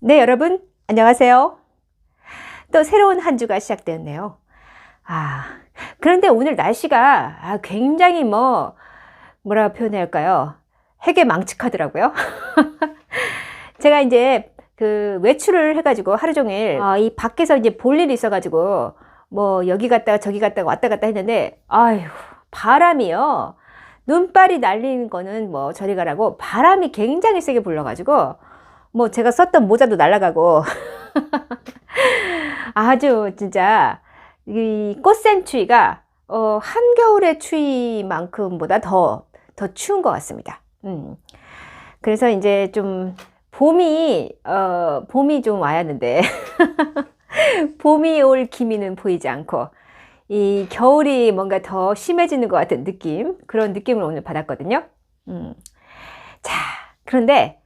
네, 여러분, 안녕하세요. 또 새로운 한 주가 시작되었네요. 그런데 오늘 날씨가 굉장히 뭐라 표현해야 할까요? 해괴망측하더라고요. 제가 이제 그 외출을 해가지고 하루 종일 이 밖에서 이제 볼 일이 있어가지고 뭐 여기 갔다가 저기 갔다가 왔다 갔다 했는데, 바람이요. 눈발이 날리는 거는 뭐 저리 가라고 바람이 굉장히 세게 불러가지고 뭐 제가 썼던 모자도 날아가고 아주 진짜 이 꽃샘추위가 한겨울의 추위만큼보다 더 추운 것 같습니다. 그래서 이제 좀 봄이 좀 와야하는데 봄이 올 기미는 보이지 않고 이 겨울이 뭔가 더 심해지는 것 같은 느낌, 그런 느낌을 오늘 받았거든요. 자, 그런데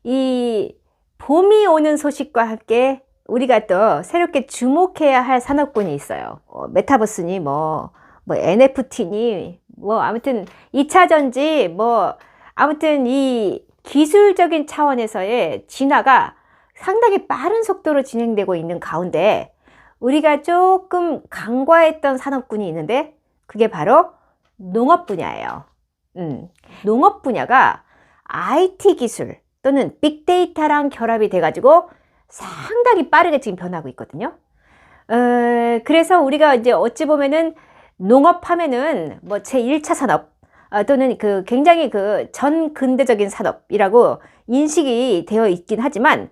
이 봄이 오는 소식과 함께 우리가 또 새롭게 주목해야 할 산업군이 있어요. 메타버스니 뭐 NFT니 아무튼 2차 전지 아무튼 이 기술적인 차원에서의 진화가 상당히 빠른 속도로 진행되고 있는 가운데 우리가 조금 간과했던 산업군이 있는데 그게 바로 농업 분야예요. 농업 분야가 IT 기술 또는 빅데이터랑 결합이 돼가지고 상당히 빠르게 지금 변하고 있거든요. 그래서 우리가 이제 어찌 보면은 농업하면은 제1차 산업 또는 그 굉장히 그 전근대적인 산업이라고 인식이 되어 있긴 하지만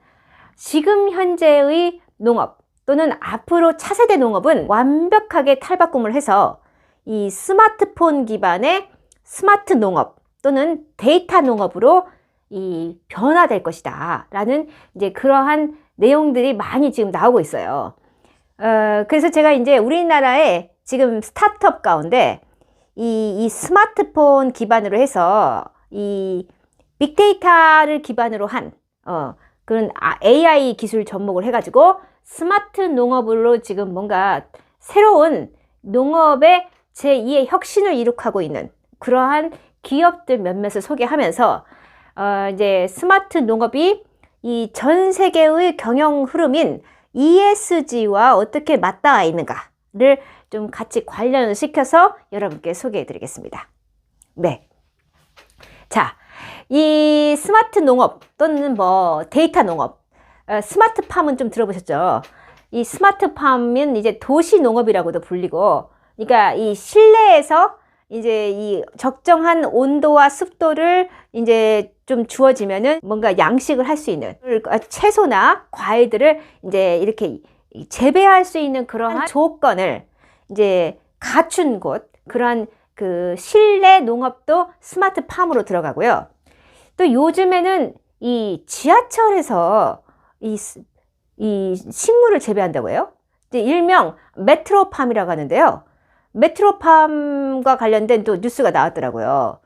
지금 현재의 농업 또는 앞으로 차세대 농업은 완벽하게 탈바꿈을 해서 이 스마트폰 기반의 스마트 농업 또는 데이터 농업으로 이 변화될 것이다 라는 이제 그러한 내용들이 많이 지금 나오고 있어요. 그래서 제가 이제 우리나라의 지금 스타트업 가운데 이 스마트폰 기반으로 해서 이 빅데이터를 기반으로 한 그런 AI 기술 접목을 해가지고 스마트 농업으로 지금 뭔가 새로운 농업의 제2의 혁신을 이룩하고 있는 그러한 기업들 몇몇을 소개하면서 이제 스마트 농업이 이 전 세계의 경영 흐름인 ESG와 어떻게 맞닿아 있는가를 좀 같이 관련을 시켜서 여러분께 소개해 드리겠습니다. 네. 자, 이 스마트 농업 또는 데이터 농업, 스마트팜은 좀 들어보셨죠? 이 스마트팜은 이제 도시 농업이라고도 불리고, 그러니까 이 실내에서 이제 이 적정한 온도와 습도를 이제 좀 주어지면은 뭔가 양식을 할 수 있는 채소나 과일들을 이제 이렇게 재배할 수 있는 그러한 조건을 이제 갖춘 곳, 그런 그 실내 농업도 스마트팜으로 들어가고요. 또 요즘에는 이 지하철에서 이 식물을 재배한다고 해요. 이제 일명 메트로팜이라고 하는데요. 메트로팜과 관련된 또 뉴스가 나왔더라고요.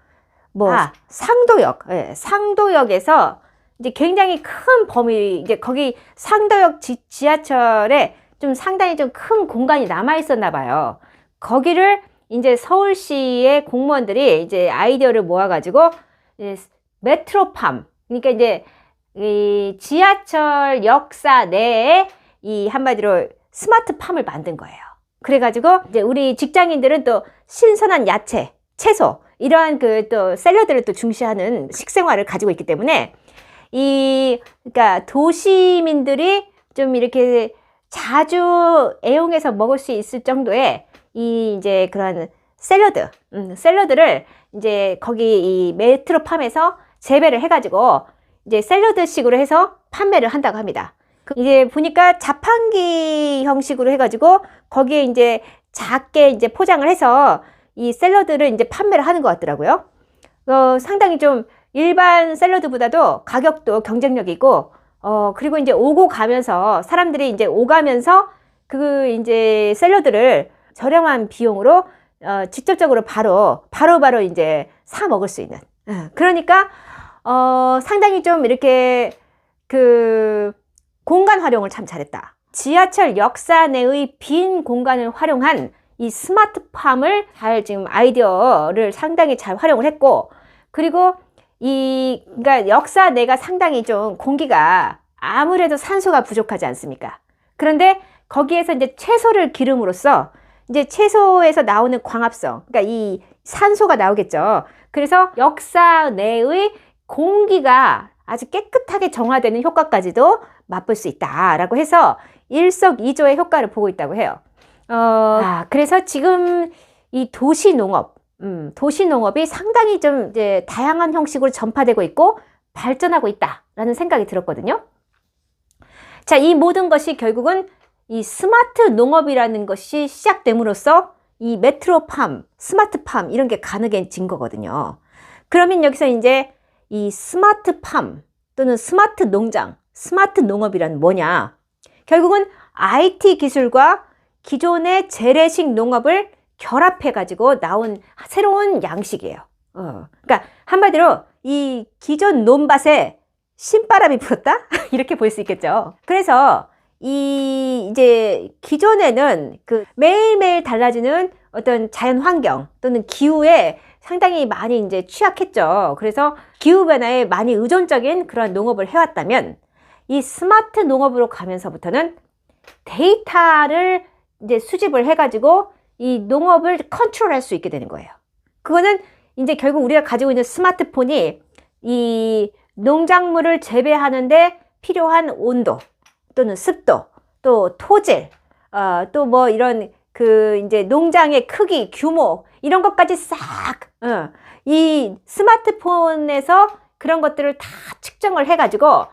상도역, 상도역에서 이제 굉장히 큰 범위, 이제 거기 상도역 지하철에 좀 상당히 좀 큰 공간이 남아 있었나 봐요. 거기를 이제 서울시의 공무원들이 이제 아이디어를 모아가지고 메트로팜, 그러니까 이제 이 지하철 역사 내에 이 한마디로 스마트팜을 만든 거예요. 그래가지고 이제 우리 직장인들은 또 신선한 야채, 채소 이러한 그 또 샐러드를 또 중시하는 식생활을 가지고 있기 때문에 그러니까 도시민들이 좀 이렇게 자주 애용해서 먹을 수 있을 정도의 이제 그런 샐러드를 이제 거기 이 메트로팜에서 재배를 해가지고 이제 샐러드식으로 해서 판매를 한다고 합니다. 이제 보니까 자판기 형식으로 해가지고 거기에 이제 작게 이제 포장을 해서 이 샐러드를 이제 판매를 하는 것 같더라고요. 상당히 좀 일반 샐러드보다도 가격도 경쟁력이고, 그리고 이제 오고 가면서 사람들이 이제 오가면서 그 이제 샐러드를 저렴한 비용으로 직접적으로 바로 이제 사 먹을 수 있는. 그러니까 상당히 좀 이렇게 그 공간 활용을 참 잘했다. 지하철 역사 내의 빈 공간을 활용한 이 스마트팜을 잘 지금 아이디어를 상당히 잘 활용을 했고, 그리고 그러니까 역사 내가 상당히 좀 공기가 아무래도 산소가 부족하지 않습니까? 그런데 거기에서 이제 채소를 기름으로써 이제 채소에서 나오는 광합성, 그러니까 이 산소가 나오겠죠. 그래서 역사 내의 공기가 아주 깨끗하게 정화되는 효과까지도 맛볼 수 있다라고 해서 일석이조의 효과를 보고 있다고 해요. 그래서 지금 이 도시농업이 상당히 좀 이제 다양한 형식으로 전파되고 있고 발전하고 있다라는 생각이 들었거든요. 자, 이 모든 것이 결국은 이 스마트 농업이라는 것이 시작됨으로써 이 메트로팜, 스마트팜 이런 게 가능해진 거거든요. 그러면 여기서 이제 이 스마트팜 또는 스마트 농장, 스마트 농업이란 뭐냐? 결국은 IT 기술과 기존의 재래식 농업을 결합해가지고 나온 새로운 양식이에요. 그러니까 한마디로 이 기존 논밭에 신바람이 불었다? 이렇게 볼 수 있겠죠. 그래서 이제 기존에는 그 매일매일 달라지는 어떤 자연 환경 또는 기후에 상당히 많이 이제 취약했죠. 그래서 기후변화에 많이 의존적인 그런 농업을 해왔다면 이 스마트 농업으로 가면서부터는 데이터를 이제 수집을 해가지고 이 농업을 컨트롤할 수 있게 되는 거예요. 그거는 이제 결국 우리가 가지고 있는 스마트폰이 이 농작물을 재배하는데 필요한 온도 또는 습도 또 토질 또 뭐 이런 그 이제 농장의 크기 규모 이런 것까지 싹 이 스마트폰에서 그런 것들을 다 측정을 해가지고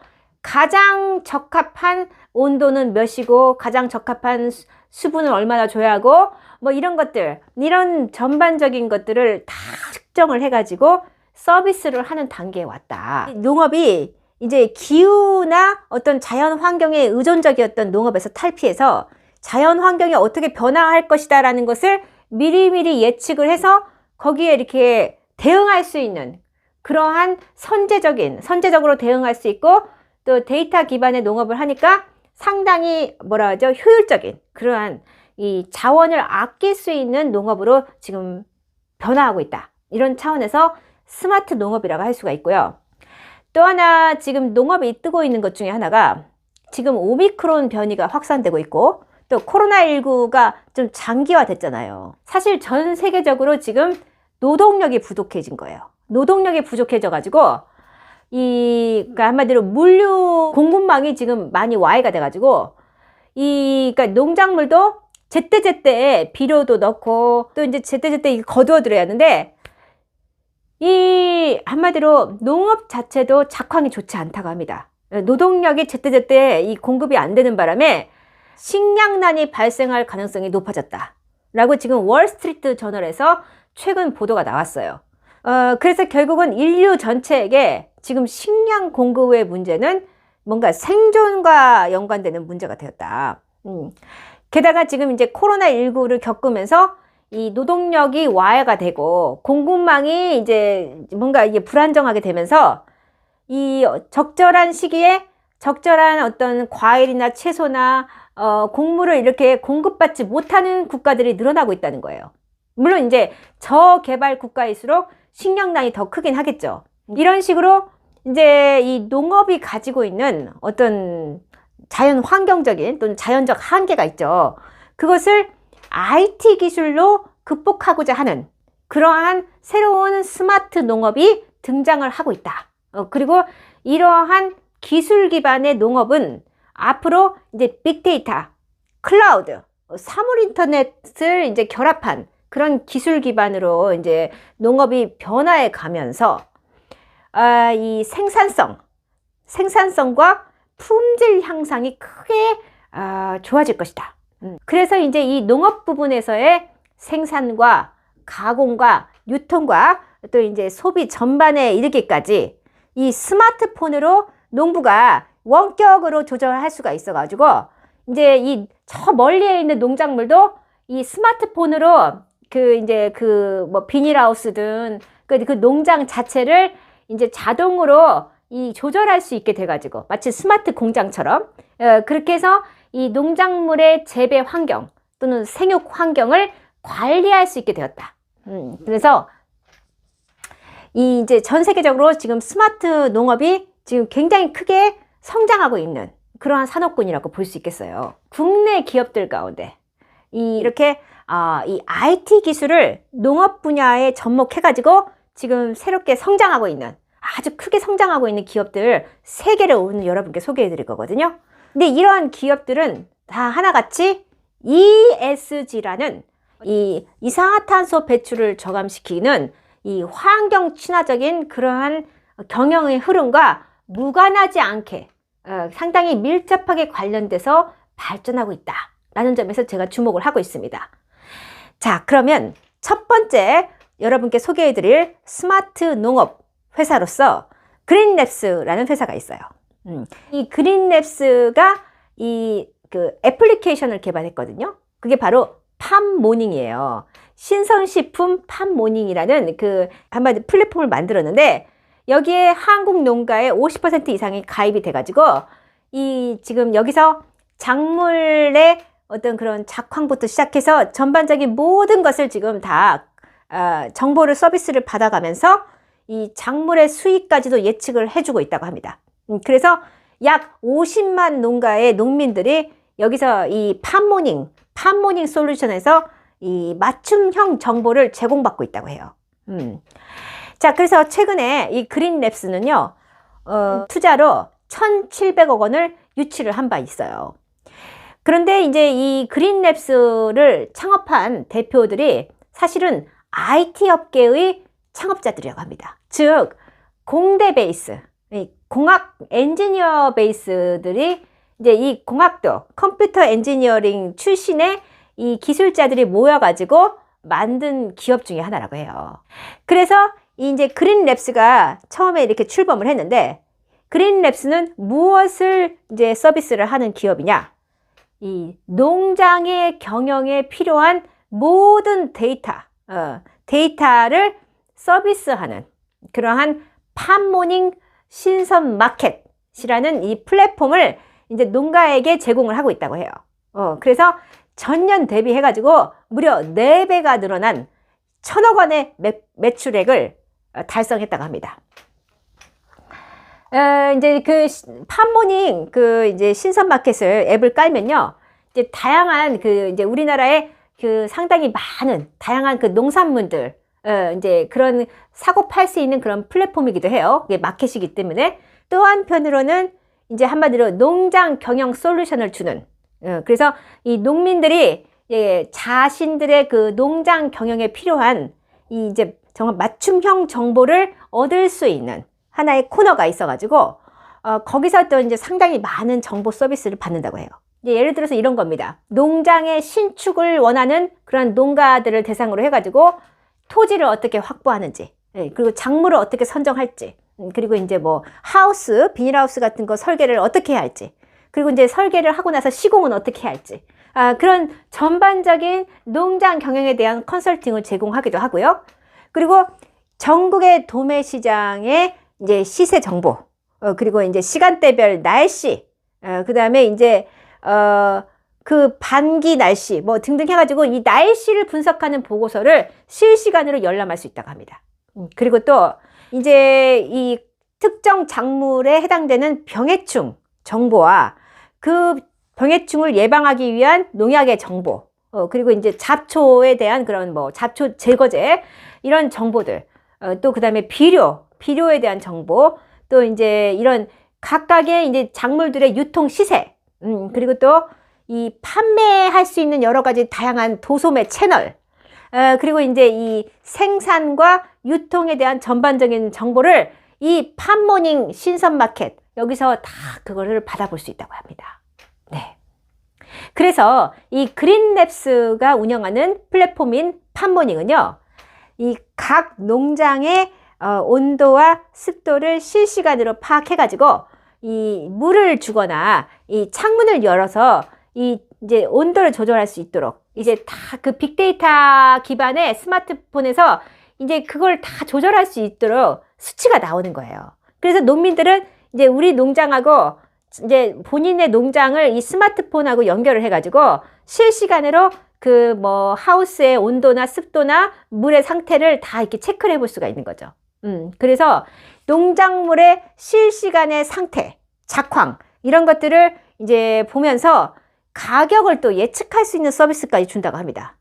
가장 적합한 온도는 몇이고 가장 적합한 수분은 얼마나 줘야 하고 뭐 이런 것들, 이런 전반적인 것들을 다 측정을 해가지고 서비스를 하는 단계에 왔다. 농업이 이제 기후나 어떤 자연 환경에 의존적이었던 농업에서 탈피해서 자연 환경이 어떻게 변화할 것이다 라는 것을 미리미리 예측을 해서 거기에 이렇게 대응할 수 있는 그러한 선제적으로 대응할 수 있고 또 데이터 기반의 농업을 하니까 상당히 뭐라 하죠? 효율적인 그러한 이 자원을 아낄 수 있는 농업으로 지금 변화하고 있다. 이런 차원에서 스마트 농업이라고 할 수가 있고요. 또 하나 지금 농업이 뜨고 있는 것 중에 하나가 지금 오미크론 변이가 확산되고 있고 또 코로나19가 좀 장기화됐잖아요. 사실 전 세계적으로 지금 노동력이 부족해진 거예요. 노동력이 부족해져 가지고 그러니까 한마디로 물류 공급망이 지금 많이 와해가 돼 가지고 그러니까 농작물도 제때제때 비료도 넣고 또 이제 제때제때 거두어 들여야 하는데 한마디로 농업 자체도 작황이 좋지 않다고 합니다. 노동력이 제때제때 이 공급이 안 되는 바람에 식량난이 발생할 가능성이 높아졌다 라고 지금 월스트리트 저널에서 최근 보도가 나왔어요. 그래서 결국은 인류 전체에게 지금 식량 공급의 문제는 뭔가 생존과 연관되는 문제가 되었다. 게다가 지금 이제 코로나19를 겪으면서 이 노동력이 와해가 되고 공급망이 이제 뭔가 이게 불안정하게 되면서 이 적절한 시기에 적절한 어떤 과일이나 채소나 곡물을 이렇게 공급받지 못하는 국가들이 늘어나고 있다는 거예요. 물론 이제 저개발 국가일수록 식량난이 더 크긴 하겠죠. 이런 식으로 이제 이 농업이 가지고 있는 어떤 자연 환경적인 또는 자연적 한계가 있죠. 그것을 IT 기술로 극복하고자 하는 그러한 새로운 스마트 농업이 등장을 하고 있다. 그리고 이러한 기술 기반의 농업은 앞으로 이제 빅데이터, 클라우드, 사물 인터넷을 이제 결합한 그런 기술 기반으로 이제 농업이 변화해 가면서 이 생산성과 품질 향상이 크게 좋아질 것이다. 그래서 이제 이 농업 부분에서의 생산과 가공과 유통과 또 이제 소비 전반에 이르기까지 이 스마트폰으로 농부가 원격으로 조절할 수가 있어 가지고 이제 이 저 멀리에 있는 농작물도 이 스마트폰으로 뭐 비닐하우스든 그 농장 자체를 이제 자동으로 이 조절할 수 있게 돼 가지고 마치 스마트 공장처럼 그렇게 해서 이 농작물의 재배 환경 또는 생육 환경을 관리할 수 있게 되었다. 그래서 이제 전 세계적으로 지금 스마트 농업이 지금 굉장히 크게 성장하고 있는 그러한 산업군이라고 볼 수 있겠어요. 국내 기업들 가운데 이렇게 이 IT 기술을 농업 분야에 접목해가지고 지금 새롭게 성장하고 있는, 아주 크게 성장하고 있는 기업들 3개를 오늘 여러분께 소개해 드릴 거거든요. 근데 이러한 기업들은 다 하나같이 ESG라는 이 이산화탄소 배출을 저감시키는 이 환경 친화적인 그러한 경영의 흐름과 무관하지 않게 상당히 밀접하게 관련돼서 발전하고 있다라는 점에서 제가 주목을 하고 있습니다. 자, 그러면 첫 번째 여러분께 소개해 드릴 스마트 농업 회사로서 그린랩스라는 회사가 있어요. 이 그린랩스가 그 애플리케이션을 개발했거든요. 그게 바로 팜모닝이에요. 신선식품 팜모닝이라는 그 한마디 플랫폼을 만들었는데, 여기에 한국 농가의 50% 이상이 가입이 돼가지고 지금 여기서 작물의 어떤 그런 작황부터 시작해서 전반적인 모든 것을 지금 다 정보를 서비스를 받아가면서 이 작물의 수익까지도 예측을 해주고 있다고 합니다. 그래서 약 50만 농가의 농민들이 여기서 이 팜모닝 솔루션에서 이 맞춤형 정보를 제공받고 있다고 해요. 자, 그래서 최근에 이 그린랩스는요, 투자로 1,700억 원을 유치를 한 바 있어요. 그런데 이제 이 그린랩스를 창업한 대표들이 사실은 IT 업계의 창업자들이라고 합니다. 즉, 공대 베이스, 공학 엔지니어 베이스들이 이제 이 공학도 컴퓨터 엔지니어링 출신의 이 기술자들이 모여가지고 만든 기업 중에 하나라고 해요. 그래서 이제 그린랩스가 처음에 이렇게 출범을 했는데, 그린랩스는 무엇을 이제 서비스를 하는 기업이냐? 이 농장의 경영에 필요한 모든 데이터를 서비스하는 그러한 팜모닝 신선 마켓이라는 이 플랫폼을 이제 농가에게 제공을 하고 있다고 해요. 그래서 전년 대비해가지고 무려 4배가 늘어난 1,000억 원의 매출액을 달성했다고 합니다. 이제 그 팜모닝 이제 신선 마켓을 앱을 깔면요, 이제 다양한 이제 우리나라에 상당히 많은 다양한 농산물들, 이제 그런 사고 팔 수 있는 그런 플랫폼이기도 해요. 이게 마켓이기 때문에. 또 한편으로는 이제 한마디로 농장 경영 솔루션을 주는, 그래서 이 농민들이 자신들의 그 농장 경영에 필요한 이제 정말 맞춤형 정보를 얻을 수 있는 하나의 코너가 있어가지고, 거기서 또 이제 상당히 많은 정보 서비스를 받는다고 해요. 예를 들어서 이런 겁니다. 농장의 신축을 원하는 그런 농가들을 대상으로 해가지고 토지를 어떻게 확보하는지, 그리고 작물을 어떻게 선정할지, 그리고 이제 뭐 비닐하우스 같은 거 설계를 어떻게 해야 할지, 그리고 이제 설계를 하고 나서 시공은 어떻게 해야 할지, 그런 전반적인 농장 경영에 대한 컨설팅을 제공하기도 하고요. 그리고 전국의 도매 시장의 이제 시세 정보, 그리고 이제 시간대별 날씨, 그 다음에 이제 그 반기 날씨 뭐 등등 해가지고 이 날씨를 분석하는 보고서를 실시간으로 열람할 수 있다고 합니다. 그리고 또 이제 이 특정 작물에 해당되는 병해충 정보와 그 병해충을 예방하기 위한 농약의 정보, 그리고 이제 잡초에 대한 그런 뭐 잡초 제거제 이런 정보들, 또 그 다음에 비료에 대한 정보, 또 이제 이런 각각의 이제 작물들의 유통 시세, 그리고 또 이 판매할 수 있는 여러 가지 다양한 도소매 채널, 그리고 이제 이 생산과 유통에 대한 전반적인 정보를 이 팜모닝 신선마켓 여기서 다 그거를 받아볼 수 있다고 합니다. 네. 그래서 이 그린랩스가 운영하는 플랫폼인 팜모닝은요, 이 각 농장의 온도와 습도를 실시간으로 파악해가지고 이 물을 주거나 이 창문을 열어서 이제 온도를 조절할 수 있도록 이제 다 그 빅데이터 기반의 스마트폰에서 이제 그걸 다 조절할 수 있도록 수치가 나오는 거예요. 그래서 농민들은 이제 우리 농장하고 이제 본인의 농장을 이 스마트폰하고 연결을 해가지고 실시간으로 그 뭐 하우스의 온도나 습도나 물의 상태를 다 이렇게 체크를 해볼 수가 있는 거죠. 그래서 농작물의 실시간의 상태, 작황 이런 것들을 이제 보면서 가격을 또 예측할 수 있는 서비스까지 준다고 합니다.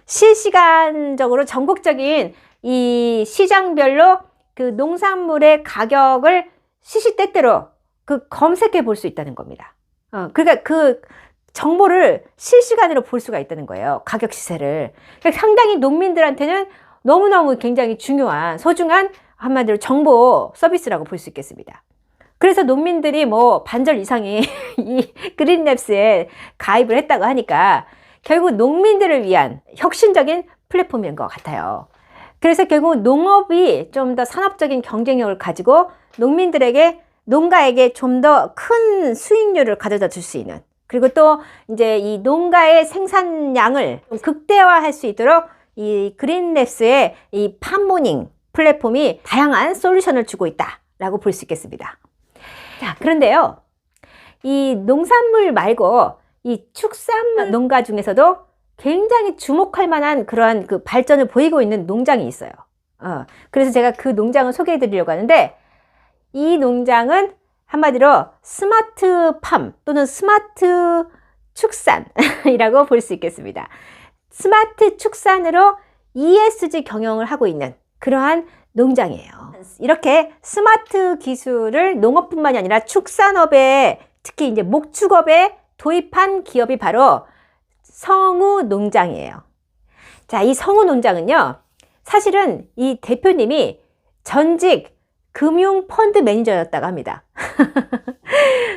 실시간적으로 전국적인 이 시장별로 그 농산물의 가격을 시시때때로 그 검색해 볼 수 있다는 겁니다. 그러니까 그 정보를 실시간으로 볼 수가 있다는 거예요. 가격 시세를. 그러니까 상당히 농민들한테는 너무너무 굉장히 중요한 소중한 한마디로 정보 서비스라고 볼 수 있겠습니다. 그래서 농민들이 뭐 반절 이상이 이 그린랩스에 가입을 했다고 하니까 결국 농민들을 위한 혁신적인 플랫폼인 것 같아요. 그래서 결국 농업이 좀 더 산업적인 경쟁력을 가지고 농민들에게 농가에게 좀 더 큰 수익률을 가져다 줄 수 있는, 그리고 또 이제 이 농가의 생산량을 극대화할 수 있도록 이 그린랩스의 이 팜모닝 플랫폼이 다양한 솔루션을 주고 있다라고 볼 수 있겠습니다. 자, 그런데요, 이 농산물 말고 이 축산물 농가 중에서도 굉장히 주목할 만한 그러한 그 발전을 보이고 있는 농장이 있어요. 그래서 제가 그 농장을 소개해 드리려고 하는데, 이 농장은 한마디로 스마트팜 또는 스마트 축산이라고 볼 수 있겠습니다. 스마트 축산으로 ESG 경영을 하고 있는 그러한 농장이에요. 이렇게 스마트 기술을 농업뿐만이 아니라 축산업에, 특히 이제 목축업에 도입한 기업이 바로 성우 농장이에요. 자, 이 성우 농장은요, 사실은 이 대표님이 전직 금융 펀드 매니저였다고 합니다.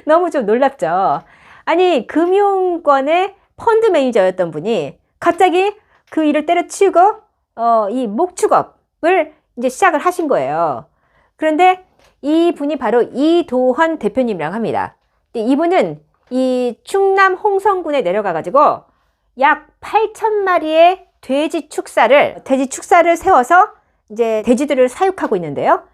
너무 좀 놀랍죠? 아니, 금융권의 펀드 매니저였던 분이 갑자기 그 일을 때려치우고 이 목축업을 이제 시작을 하신 거예요. 그런데 이 분이 바로 이도헌 대표님이라고 합니다. 이분은 이 충남 홍성군에 내려가 가지고 약 8,000마리의 돼지 축사를 세워서 이제 돼지들을 사육하고 있는데요.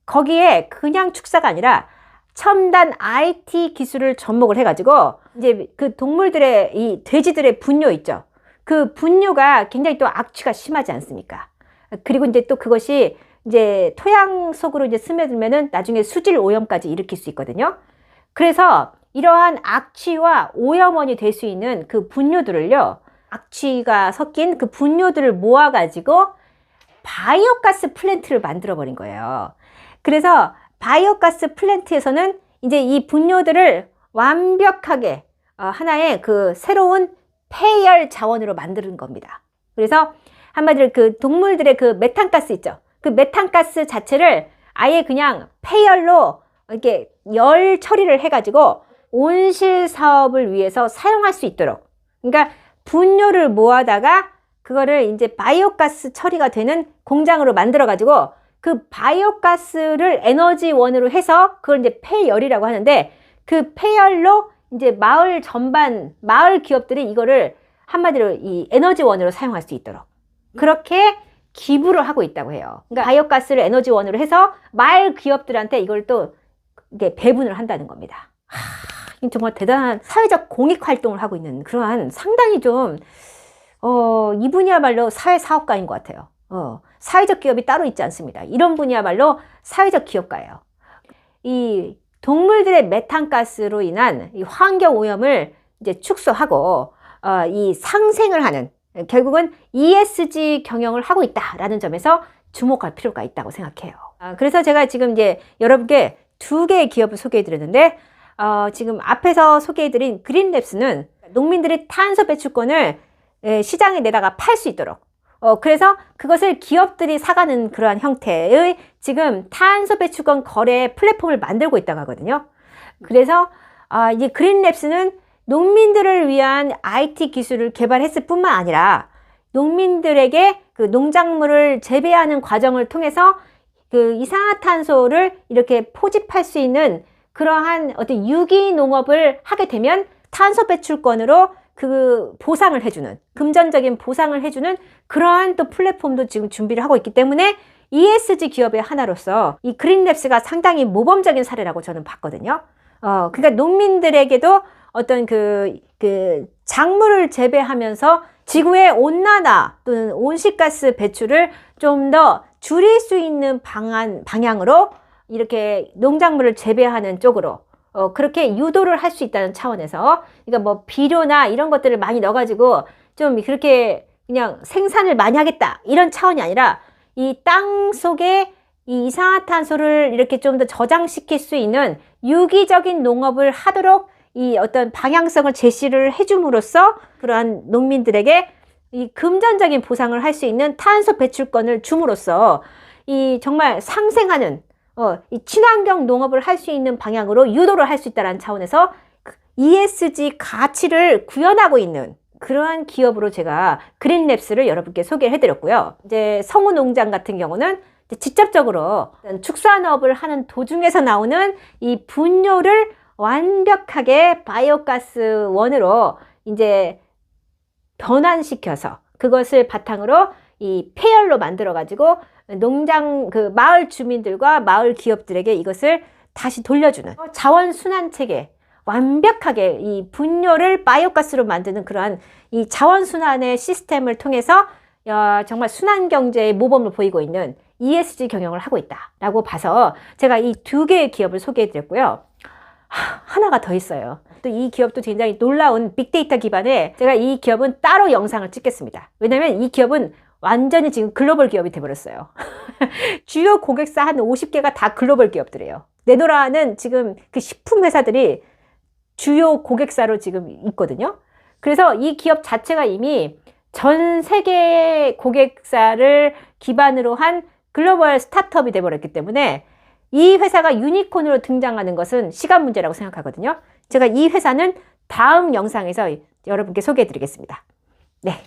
거기에 그냥 축사가 아니라 첨단 IT 기술을 접목을 해가지고 이제 그 동물들의 이 돼지들의 분뇨 있죠. 그 분뇨가 굉장히 또 악취가 심하지 않습니까? 그리고 이제 또 그것이 이제 토양 속으로 이제 스며들면은 나중에 수질 오염까지 일으킬 수 있거든요. 그래서 이러한 악취와 오염원이 될 수 있는 그 분뇨들을요, 악취가 섞인 그 분뇨들을 모아가지고 바이오가스 플랜트를 만들어 버린 거예요. 그래서 바이오가스 플랜트에서는 이제 이 분뇨들을 완벽하게 하나의 그 새로운 폐열 자원으로 만드는 겁니다. 그래서 한마디로 그 동물들의 그 메탄가스 있죠. 그 메탄가스 자체를 아예 그냥 폐열로 이렇게 열 처리를 해가지고 온실 사업을 위해서 사용할 수 있도록, 그러니까 분뇨를 모아다가 그거를 이제 바이오가스 처리가 되는 공장으로 만들어 가지고 그 바이오가스를 에너지원으로 해서 그걸 이제 폐열이라고 하는데, 그 폐열로 이제 마을 전반, 마을 기업들이 이거를 한마디로 이 에너지원으로 사용할 수 있도록 그렇게 기부를 하고 있다고 해요. 그러니까 바이오가스를 에너지원으로 해서 마을 기업들한테 이걸 또 이게 배분을 한다는 겁니다. 정말 대단한 사회적 공익 활동을 하고 있는 그러한 상당히 좀 이분이야말로 사회사업가인 것 같아요. 사회적 기업이 따로 있지 않습니다. 이런 분이야말로 사회적 기업가예요. 이 동물들의 메탄가스로 인한 이 환경 오염을 이제 축소하고 이 상생을 하는, 결국은 ESG 경영을 하고 있다라는 점에서 주목할 필요가 있다고 생각해요. 그래서 제가 지금 이제 여러분께 두 개의 기업을 소개해 드렸는데, 지금 앞에서 소개해드린 그린랩스는 농민들의 탄소 배출권을 시장에 내다가 팔 수 있도록, 그래서 그것을 기업들이 사가는 그러한 형태의 지금 탄소 배출권 거래 플랫폼을 만들고 있다고 하거든요. 그래서 이제 그린랩스는 농민들을 위한 IT 기술을 개발했을 뿐만 아니라 농민들에게 그 농작물을 재배하는 과정을 통해서 그 이산화탄소를 이렇게 포집할 수 있는 그러한 어떤 유기농업을 하게 되면 탄소 배출권으로 그 보상을 해주는, 금전적인 보상을 해주는 그러한 또 플랫폼도 지금 준비를 하고 있기 때문에 ESG 기업의 하나로서 이 그린랩스가 상당히 모범적인 사례라고 저는 봤거든요. 그러니까 농민들에게도 어떤 그 작물을 재배하면서 지구의 온난화 또는 온실가스 배출을 좀 더 줄일 수 있는 방향으로 이렇게 농작물을 재배하는 쪽으로 그렇게 유도를 할 수 있다는 차원에서, 그러니까 뭐 비료나 이런 것들을 많이 넣어가지고 좀 그렇게 그냥 생산을 많이 하겠다 이런 차원이 아니라, 이 땅 속에 이 이산화탄소를 이렇게 좀 더 저장시킬 수 있는 유기적인 농업을 하도록 이 어떤 방향성을 제시를 해줌으로써 그러한 농민들에게 이 금전적인 보상을 할 수 있는 탄소 배출권을 줌으로써 이 정말 상생하는 이 친환경 농업을 할 수 있는 방향으로 유도를 할 수 있다는 차원에서 ESG 가치를 구현하고 있는 그러한 기업으로 제가 그린랩스를 여러분께 소개를 해드렸고요. 이제 성우농장 같은 경우는 직접적으로 축산업을 하는 도중에서 나오는 이 분뇨를 완벽하게 바이오가스 원으로 이제 변환시켜서 그것을 바탕으로 이 폐열로 만들어 가지고 농장 그 마을 주민들과 마을 기업들에게 이것을 다시 돌려주는 자원 순환 체계, 완벽하게 이 분뇨를 바이오가스로 만드는 그러한 이 자원 순환의 시스템을 통해서 정말 순환 경제의 모범을 보이고 있는 ESG 경영을 하고 있다라고 봐서 제가 이 두 개의 기업을 소개해 드렸고요. 하나가 더 있어요. 또 이 기업도 굉장히 놀라운 빅데이터 기반에 제가 이 기업은 따로 영상을 찍겠습니다. 왜냐면 이 기업은 완전히 지금 글로벌 기업이 돼버렸어요. 주요 고객사 한 50개가 다 글로벌 기업들이에요. 내노라는 지금 그 식품 회사들이 주요 고객사로 지금 있거든요. 그래서 이 기업 자체가 이미 전 세계 고객사를 기반으로 한 글로벌 스타트업이 돼버렸기 때문에 이 회사가 유니콘으로 등장하는 것은 시간 문제라고 생각하거든요. 제가 이 회사는 다음 영상에서 여러분께 소개해 드리겠습니다. 네.